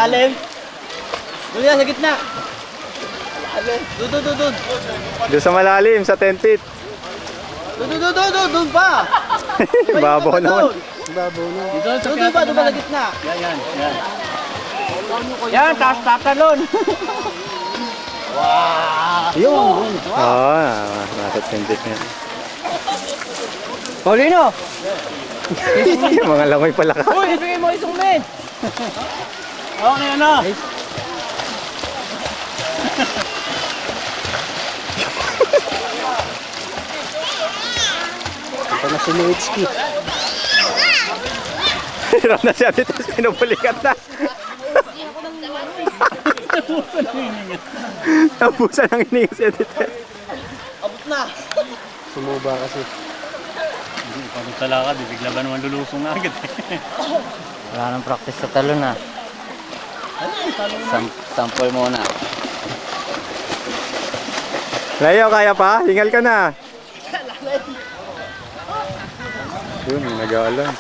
Malalim. Doon yan, sa gitna. Malalim. Doon. Doon sa malalim, sa 10 feet. Doon pa. Babaw naman. Babaw na. Doon pa sa gitna. Yan. Yan, tatalon. Wow. Yun. Oo, nasa 10 feet na. Paulino. Mga langoy pala ka. Uy, ibigay mo isang men. Okay na. Ito na si Lewitsky. Hirap na siya dito, pinupulikat na. Nabusan ang hininga siya dito. Abot na. Sumuba kasi. Pagod sa lakad, bigla ba naman lulusong na agad Wala nang practice sa talon na. Sample muna. Leo, kaya pa? Hingal ka na. Yun, nag-aalan.